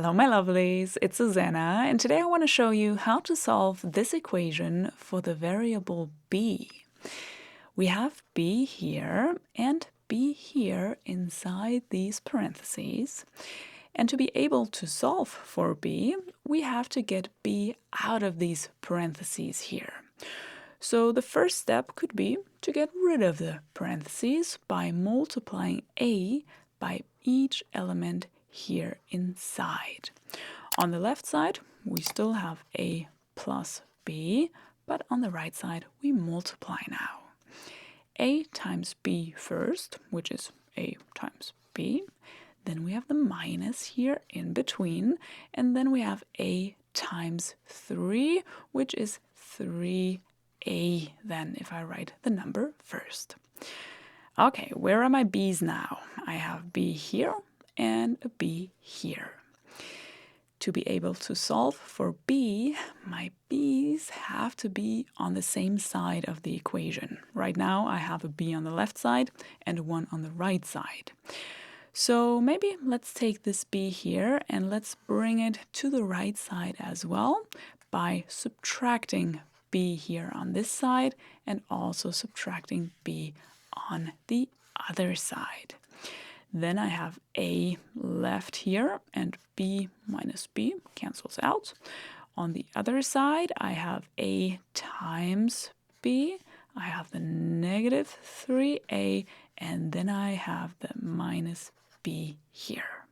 Hello my lovelies, it's Susanna, and today I want to show you how to solve this equation for the variable b. We have b here and b here inside these parentheses. And to be able to solve for b, we have to get b out of these parentheses here. So the first step could be to get rid of the parentheses by multiplying a by each element here inside. On the left side, we still have a plus b, but on the right side, we multiply now. A times b first, which is a times b. Then we have the minus here in between, and then we have a times 3, which is 3a then, if I write the number first. Okay, where are my b's now? I have b here and a b here. To be able to solve for b, my b's have to be on the same side of the equation. Right now I have a b on the left side and one on the right side. So maybe let's take this b here and let's bring it to the right side as well by subtracting b here on this side and also subtracting b on the other side. Then I have a left here and b minus b cancels out. On the other side, I have a times b. I have the negative 3a, and then I have the minus b here.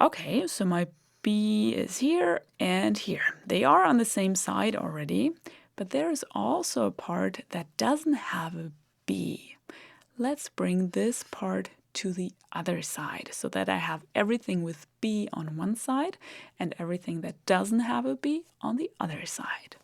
Okay, so my b is here and here. They are on the same side already, but there is also a part that doesn't have a b. Let's bring this part to the other side so that I have everything with b on one side and everything that doesn't have a b on the other side.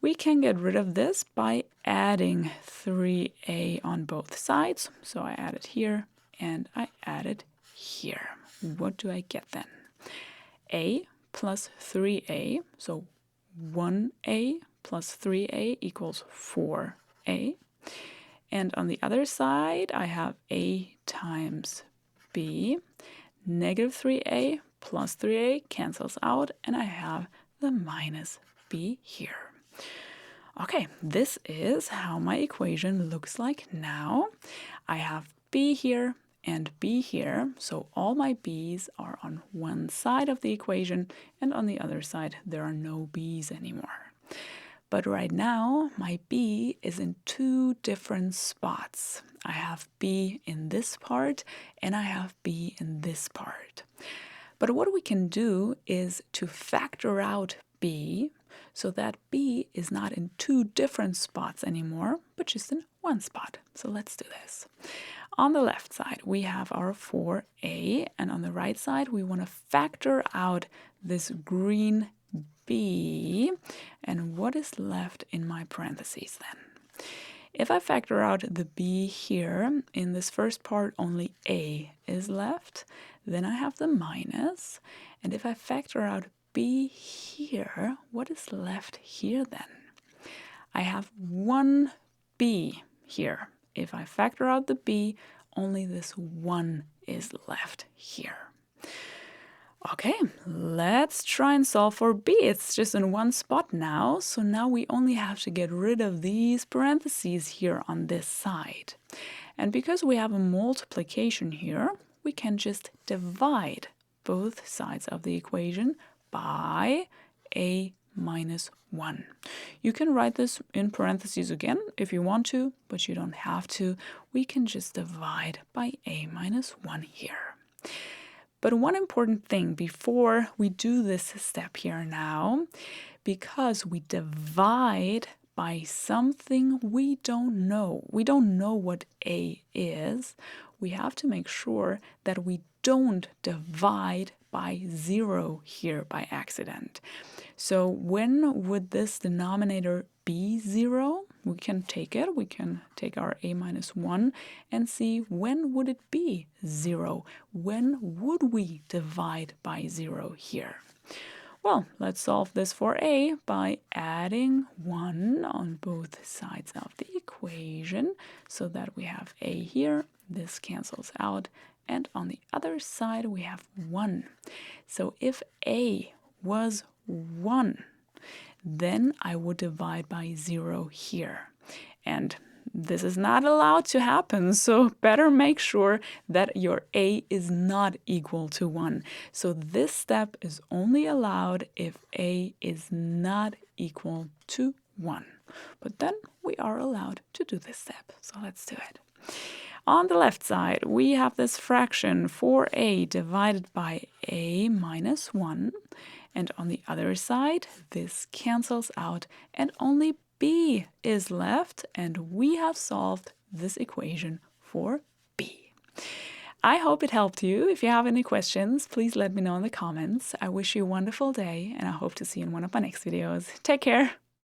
We can get rid of this by adding 3a on both sides. So I add it here and I add it here. What do I get then? A plus 3a, so 1a plus 3a equals 4a. And on the other side, I have a times b. Negative 3a plus 3a cancels out, and I have the minus b here. Okay, this is how my equation looks like now. I have b here and b here, so all my b's are on one side of the equation, and on the other side, there are no b's anymore. But right now, my b is in two different spots. I have b in this part, and I have b in this part. But what we can do is to factor out b so that b is not in two different spots anymore, but just in one spot. So let's do this. On the left side, we have our 4a, and on the right side, we want to factor out this green b, and what is left in my parentheses then? If I factor out the b here, in this first part only a is left, then I have the minus, and if I factor out b here, what is left here then? I have one b here. If I factor out the b, only this one is left here. Okay, let's try and solve for b. It's just in one spot now, so now we only have to get rid of these parentheses here on this side. And because we have a multiplication here, we can just divide both sides of the equation by a minus 1. You can write this in parentheses again if you want to, but you don't have to. We can just divide by a minus 1 here. But one important thing before we do this step here now, because we divide by something we don't know what a is, we have to make sure that we don't divide by 0 here by accident. So when would this denominator be 0? We can take it, we can take our a minus 1 and see when would it be 0? When would we divide by 0 here? Well, let's solve this for a by adding 1 on both sides of the equation so that we have a here, this cancels out, and on the other side we have 1. So if a was 1, then I would divide by 0 here. And this is not allowed to happen, so better make sure that your a is not equal to 1. So this step is only allowed if a is not equal to 1. But then we are allowed to do this step, so let's do it. On the left side, we have this fraction 4a divided by a minus 1. And on the other side, this cancels out and only b is left, and we have solved this equation for b. I hope it helped you. If you have any questions, please let me know in the comments. I wish you a wonderful day, and I hope to see you in one of my next videos. Take care.